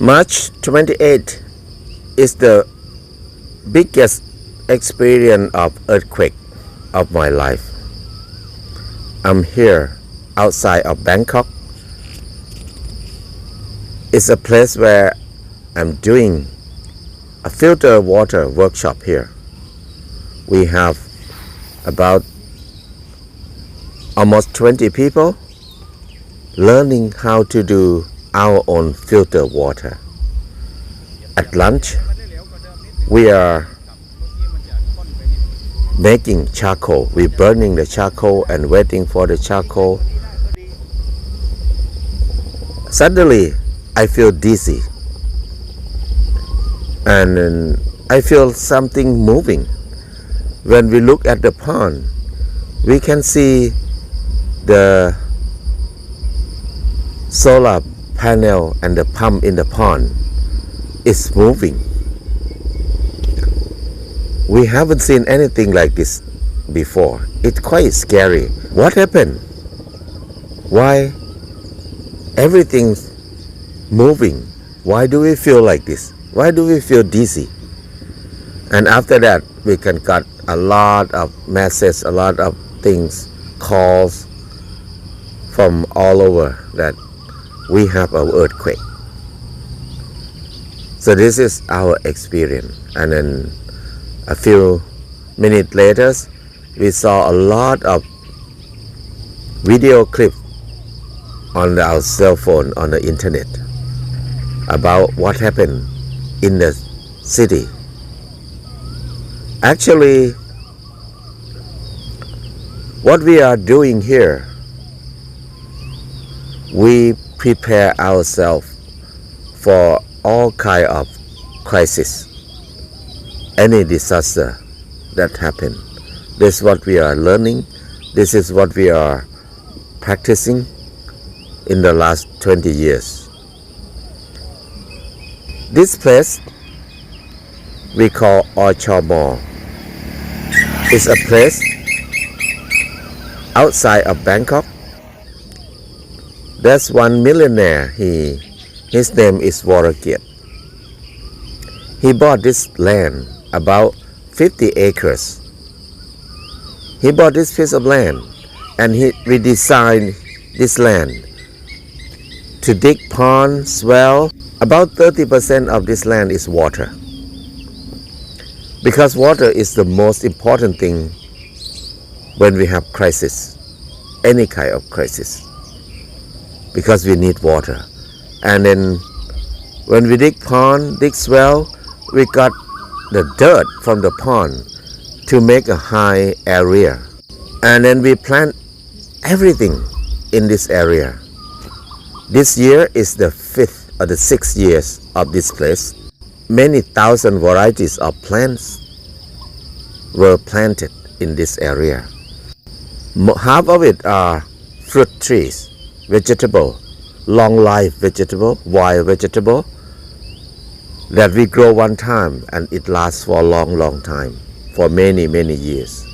March 28 is the biggest experience of earthquake of my life. I'm here outside of Bangkok. It's a place where I'm doing a filter water workshop here. We have about almost 20 people learning how to do our own filter water. At lunch, we are making charcoal. We're burning the charcoal and waiting for the charcoal. Suddenly, I feel dizzy and I feel something moving. When we look at the pond, we can see the solar panel and the pump in the pond is moving. We haven't seen anything like this before. It's quite scary. What happened? Why everything's moving? Why do we feel like this? Why do we feel dizzy? And after that, we can got a lot of messages, a lot of things, calls from all over that we have an earthquake. So this is our experience. And then a few minutes later, we saw a lot of video clips on our cell phone on the internet about what happened in the city. Actually, what we are doing here, we prepare ourselves for all kind of crisis, any disaster that happen. This is what we are learning. This is what we are practicing in the last 20 years. This place we call Orchard Mall. It's a place outside of Bangkok. There's one millionaire. His name is Warakiat. He bought this land, about 50 acres. He bought this piece of land and we designed this land to dig ponds, well. About 30% of this land is water. Because water is the most important thing when we have crisis, any kind of crisis. Because we need water. And then when we dig pond, dig well, we got the dirt from the pond to make a high area. And then we plant everything in this area. This year is the 5th or the 6th years of this place. Many thousand varieties of plants were planted in this area. Half of it are fruit trees, vegetable, long life vegetable, wild vegetable that we grow one time and it lasts for a long time, for many years.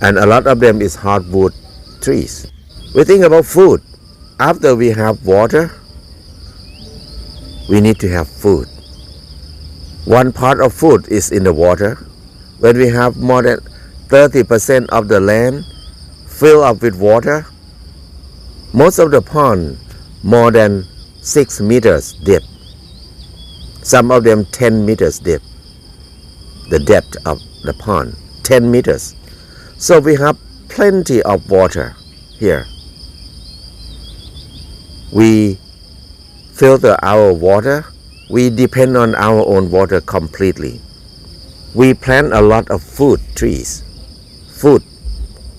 And a lot of them is hardwood trees. We think about food. After we have water, we need to have food. One part of food is in the water. When we have more than 30% of the land filled up with water, most of the pond more than 6 meters deep. Some of them 10 meters deep. The depth of the pond, 10 meters. So we have plenty of water here. We filter our water. We depend on our own water completely. We plant a lot of food trees,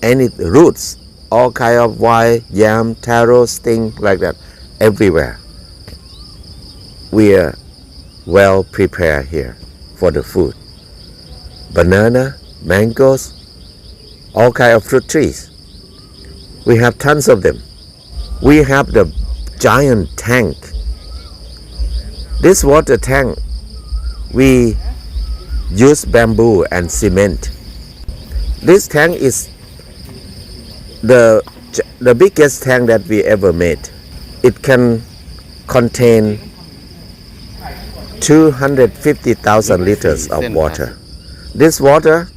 any roots, all kind of wild yam, taros, things like that, everywhere. We are well prepared here for the food. Banana, mangoes, all kind of fruit trees. We have tons of them. We have the giant tank. This water tank, we use bamboo and cement. This tank is the biggest tank that we ever made. It can contain 250,000 liters of water. This water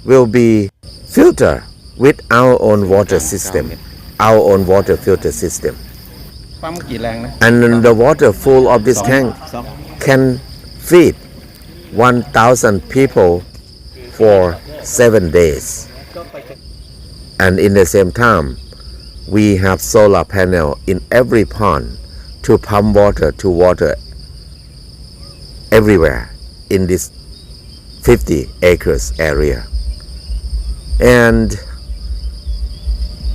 will be filtered with our own water system, our own water filter system. ปั๊มกี่แรงนะ And the water full of this tank can feed 1,000 people for 7 days. And in the same time, we have solar panel in every pond to pump water to water everywhere in this 50 acres area. And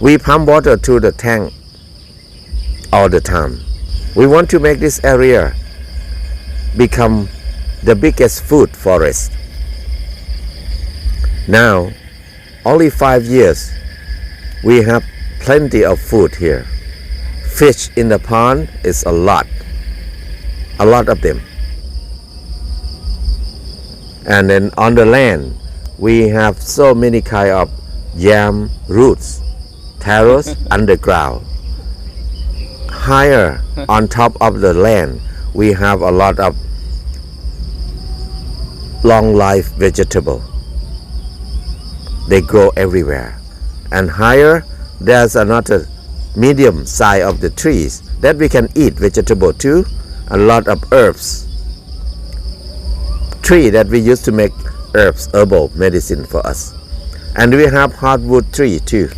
we pump water to the tank all the time. We want to make this area become the biggest food forest. Now, only 5 years, we have plenty of food here. Fish in the pond is a lot of them. And then on the land, we have so many kind of yam roots, taros underground. Higher on top of the land, we have a lot of long life vegetable. They grow everywhere. And higher, there's another medium size of the trees that we can eat vegetable too. A lot of herbs. Tree that we use to make herbs, herbal medicine for us. And we have hardwood tree too.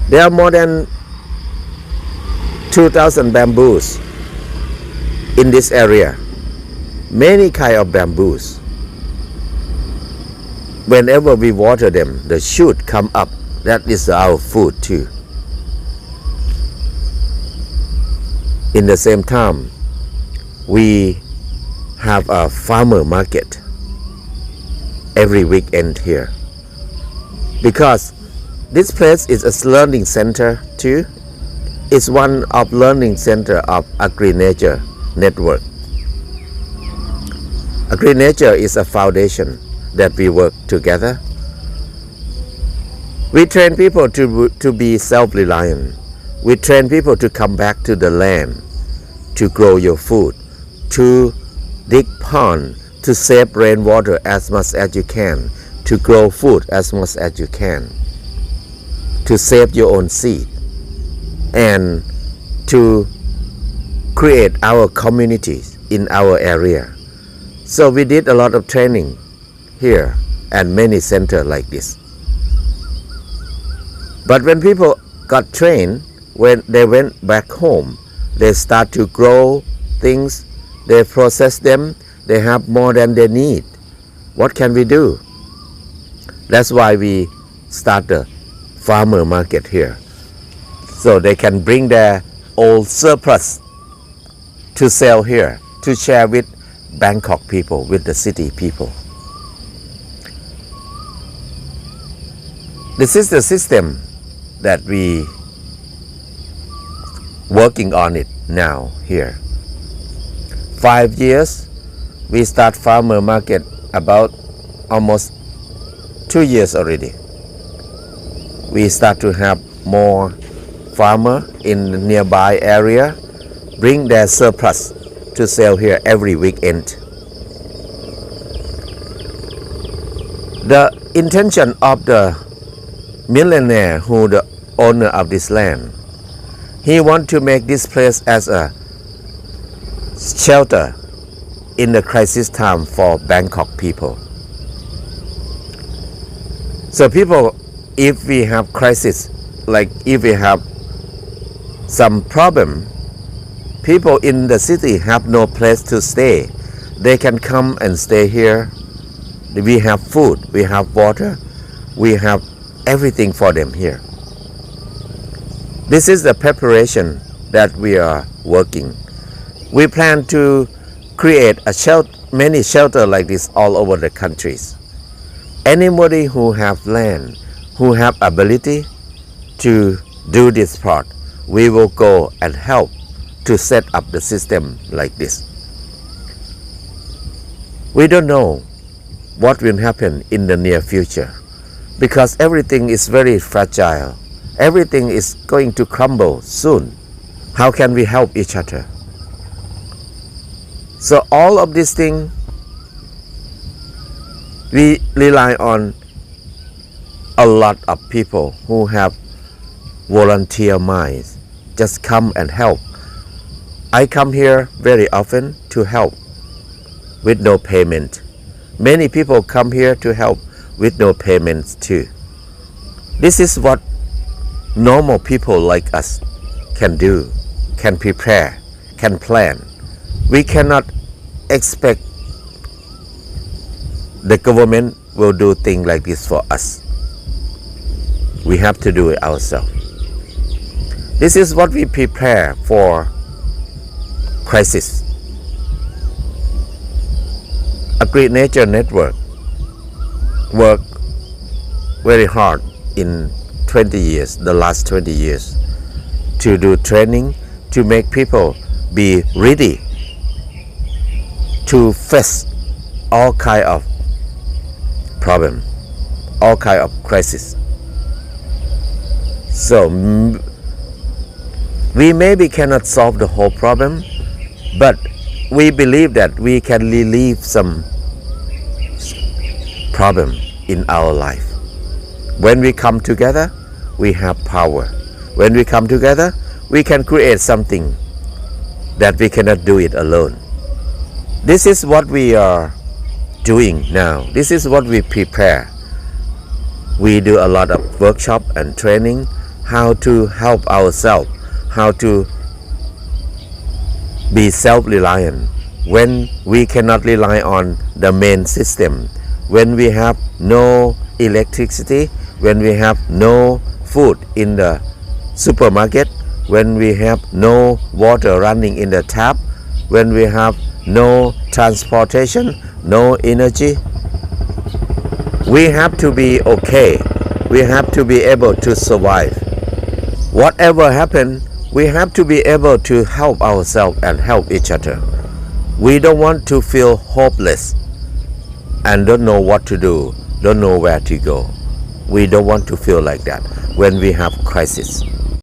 There are more than 2,000 bamboos in this area. Many kind of bamboos. Whenever we water them, the shoot come up. That is our food too. In the same time, we have a farmer market every weekend here. Because this place is a learning center too. It's one of learning center of Agri-Nature network. Agri-Nature is a foundation that we work together. We train people to be self-reliant. We train people to come back to the land, to grow your food, to dig pond, to save rainwater as much as you can, to grow food as much as you can, to save your own seed, and to create our communities in our area. So we did a lot of training here and many centers like this. But when people got trained, when they went back home, they start to grow things, they process them, they have more than they need. What can we do? That's why we start the farmer market here. So they can bring their old surplus to sell here, to share with Bangkok people, with the city people. This is the system that we working on it now here. 5 years, we start farmer market about almost 2 years already. We start to have more farmer in the nearby area bring their surplus to sell here every weekend. The intention of the millionaire who the owner of this land, he want to make this place as a shelter in the crisis time for Bangkok people. So people, if we have crisis, like if we have some problem, people in the city have no place to stay. They can come and stay here. We have food, we have water, we have everything for them here. This is the preparation that we are working. We plan to create many shelters like this all over the countries. Anybody who have land, who have ability to do this part, we will go and help to set up the system like this. We don't know what will happen in the near future because everything is very fragile. Everything is going to crumble soon. How can we help each other? So all of these things, we rely on a lot of people who have volunteer minds. Just come and help. I come here very often to help with no payment. Many people come here to help with no payments too. This is what normal people like us can do, can prepare, can plan. We cannot expect the government will do things like this for us. We have to do it ourselves. This is what we prepare for crisis. A Great Nature Network worked very hard in 20 years, the last 20 years, to do training, to make people be ready to face all kind of problem, all kind of crisis. So we maybe cannot solve the whole problem, but we believe that we can relieve some problem in our life. When we come together, we have power. When we come together, we can create something that we cannot do it alone. This is what we are doing now. This is what we prepare. We do a lot of workshop and training, how to help ourselves, how to be self-reliant when we cannot rely on the main system, when we have no electricity, when we have no food in the supermarket, when we have no water running in the tap, when we have no transportation, no energy. We have to be okay. We have to be able to survive. Whatever happens, we have to be able to help ourselves and help each other. We don't want to feel hopeless and don't know what to do, don't know where to go. We don't want to feel like that when we have crisis.